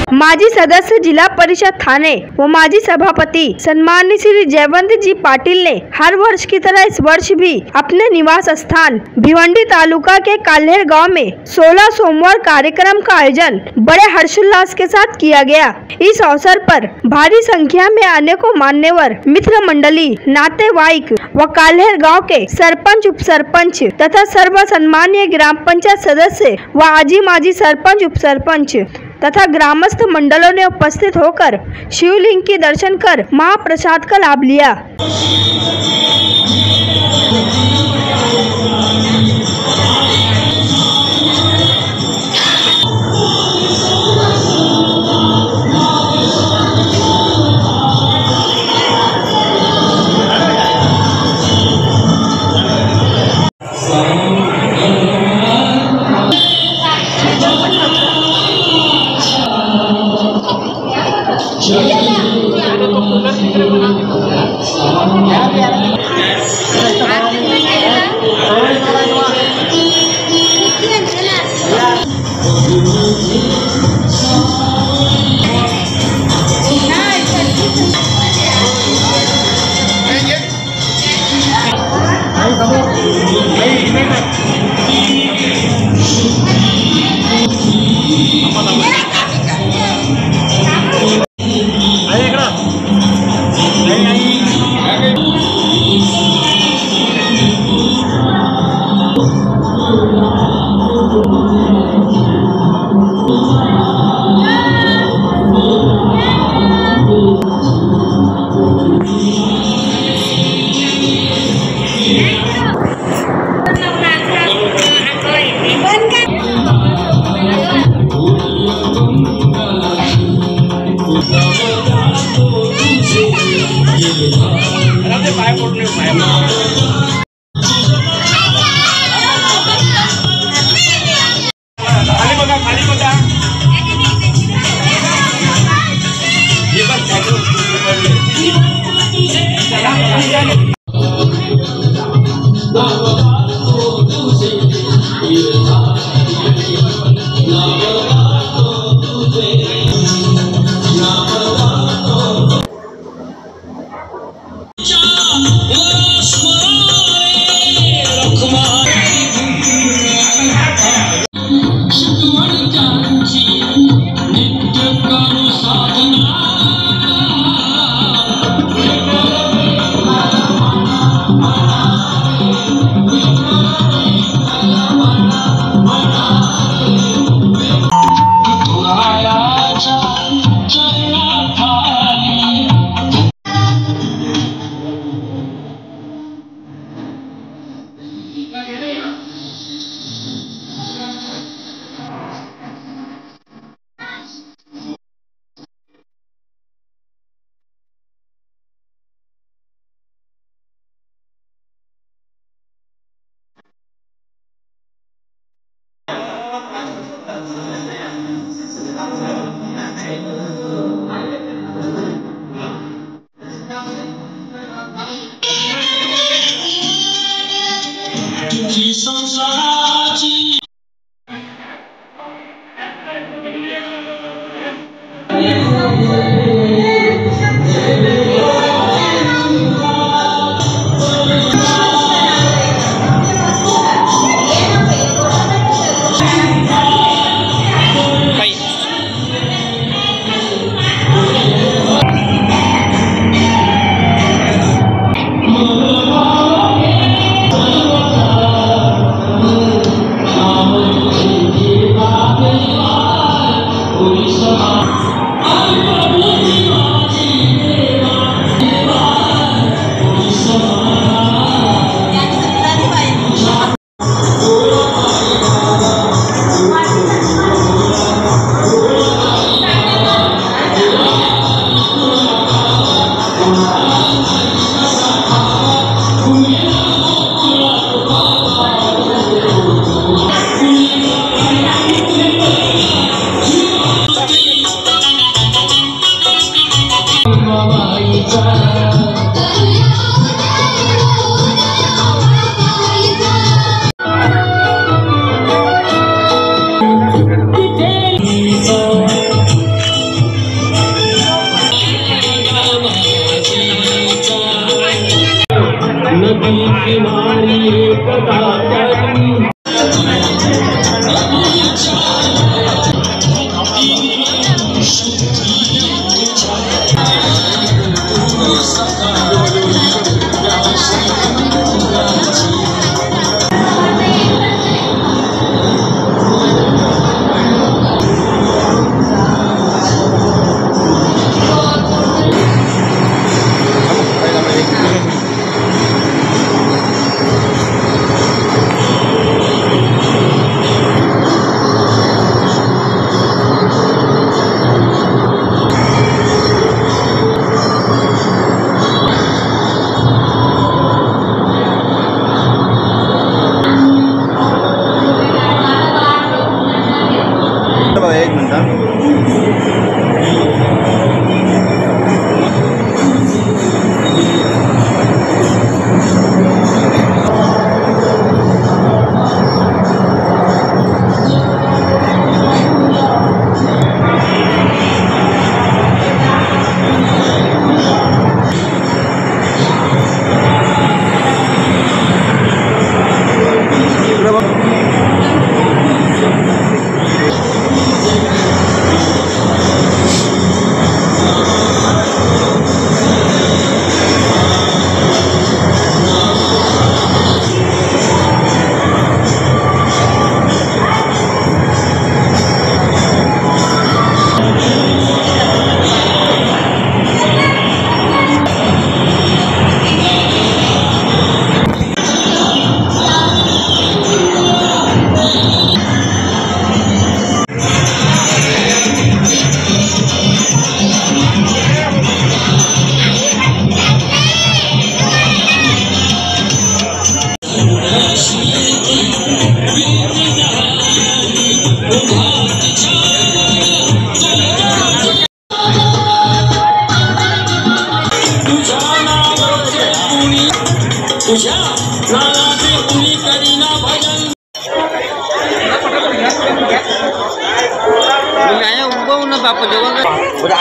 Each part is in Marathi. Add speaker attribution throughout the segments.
Speaker 1: माजी सदस्य जिला परिषद थाने व माजी सभापति सम्माननीय श्री जयवंत जी पाटिल ने हर वर्ष की तरह इस वर्ष भी अपने निवास स्थान भिवंडी तालुका के काल्हेर गांव में 16 सोमवार कार्यक्रम का आयोजन बड़े हर्षोल्लास के साथ किया गया। इस अवसर पर भारी संख्या में अनेकों मान्यवर, मित्र मंडली, नातेवाईक व काल्हेर गांव के सरपंच, उप सरपंच तथा सर्व सम्मानीय ग्राम पंचायत सदस्य व आजी माजी सरपंच, उप सरपंच तथा ग्रामस्थ मंडलों ने उपस्थित होकर शिवलिंग के दर्शन कर महाप्रसाद का लाभ लिया।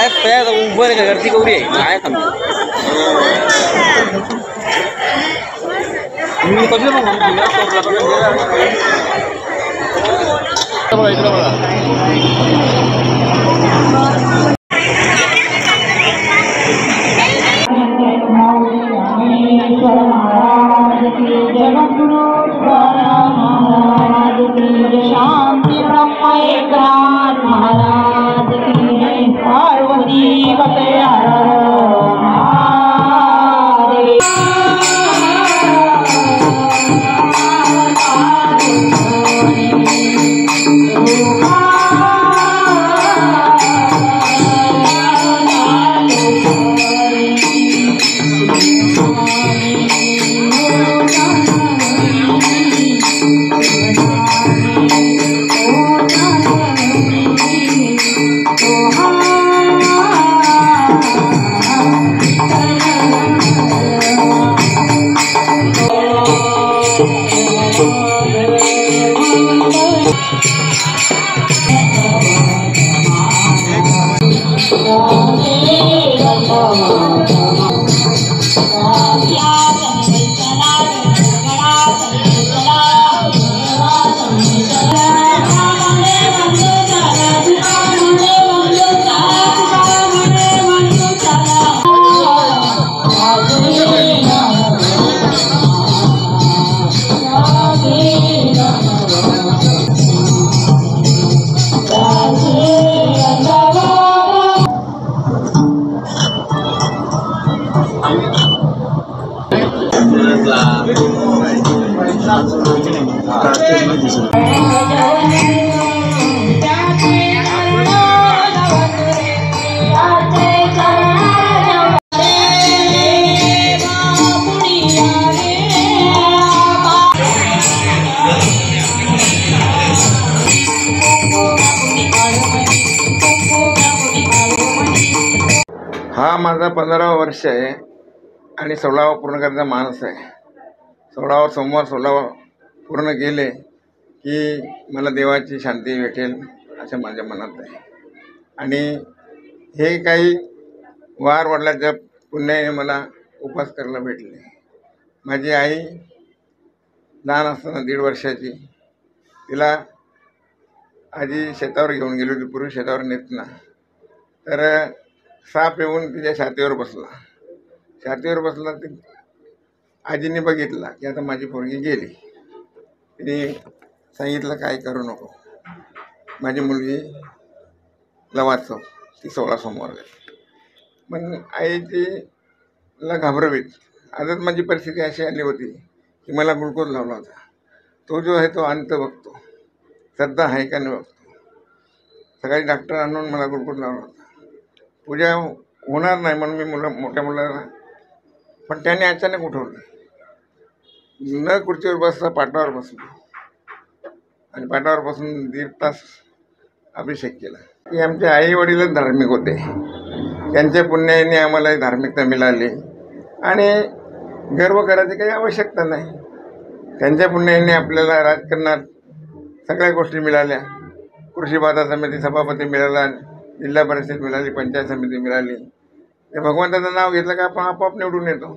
Speaker 2: एक ऊबर गर्दी कवरी आहे
Speaker 3: शांति ब्रह्म एकनाथ महाराज की जय। पार्वती पते हर
Speaker 2: हा माझा 15वा वर्ष आहे आणि 16वा पूर्ण करायचा मानस आहे. 16वर सोमवार 16 पूर्ण केले की मला देवाची शांती भेटेल असं माझ्या मनात आहे. आणि हे काही वार वडिलांच्या पुण्याने मला उपास करायला भेटले. माझी आई लहान असताना 1.5 वर्षाची, तिला आजी शेतावर घेऊन गेली होती, पूर्वी शेतावर नेतना, तर साप येऊन तिच्या छातीवर बसला. छातीवर बसला ते आजीने बघितला की आता माझी पोरगी गेली. तिने सांगितलं काय करू नको, माझी मुलगीला वाचव, ती 16 सोमवार गेली. पण आई तिला घाबरवीत. आजच माझी परिस्थिती अशी आली होती की मला ग्लुकोज लावला होता. तो जो आहे तो अंत बघतो, श्रद्धा आहे का नाही बघतो. सकाळी डॉक्टर आणून मला ग्लुकोज लावला होता. पूजा होणार नाही म्हणून मी मोठ्या मुलाला, पण त्याने अचानक उठवलं. न खुर्चीवर बसला, पाटावर बसलो आणि पाटावर बसून 1.5 तास अभिषेक केला. की आमचे आई वडीलच धार्मिक होते, त्यांच्या पुण्याने आम्हाला धार्मिकता मिळाली आणि गर्व करायची काही आवश्यकता नाही. त्यांच्या पुण्याने आपल्याला राजकारणात सगळ्या गोष्टी मिळाल्या. कृषी बाजार समिती सभापती मिळाला, जिल्हा परिषद मिळाली, पंचायत समिती मिळाली. ते भगवंताचं नाव घेतलं का आपण आपोआप निवडून येतो.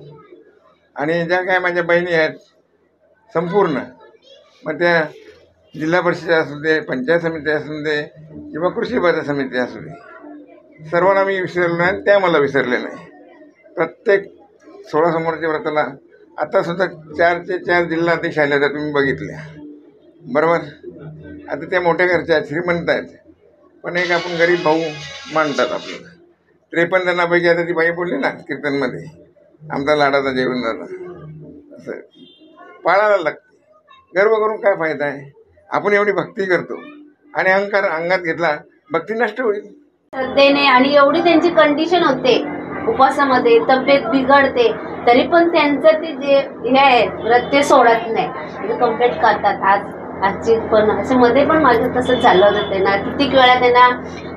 Speaker 2: आणि ज्या काय माझ्या बहिणी आहेत संपूर्ण, मग त्या जिल्हा परिषद असू दे, पंचायत समिती असू दे किंवा कृषी बाजार समिती असू दे, सर्वांना मी विसरलो नाही, त्या मला विसरले नाही. प्रत्येक 16 सोमवारच्या व्रताला आतासुद्धा 4चे 4 जिल्हाध्यक्ष आले होते, तुम्ही बघितल्या बरोबर. आता त्या मोठ्या घरच्या आहेत, श्रीमंत आहेत, पण एक आपण गरीब भाऊ मानतात आपल्याला. 53 जणांपैकी आता ती बाई बोलली ना कीर्तनमध्ये, आमचा लाडाचा जेवण झाला, असं पाळायला लागते. गर्व करून काय फायदा आहे. आपण एवढी भक्ती करतो आणि अहंकार अंगात घेतला, भक्ती नष्ट होईल.
Speaker 4: श्रद्धेने आणि एवढी त्यांची कंडिशन होते, उपवासामध्ये तब्येत बिघडते, तरी पण त्यांचं ते जे हे आहे व्रत ते सोडत नाही, कम्प्लीट करतात. आजची पण असं मध्ये पण माझं तसंच झालं होतं. त्यांना कित्येक वेळा त्यांना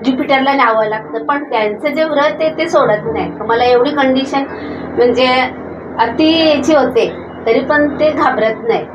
Speaker 4: ज्युपिटरला न्यावं लागतं, पण त्यांचं जे व्रत आहे ते सोडत नाही. मला एवढी कंडिशन म्हणजे अति याची होते, तरी पण ते घाबरत नाही.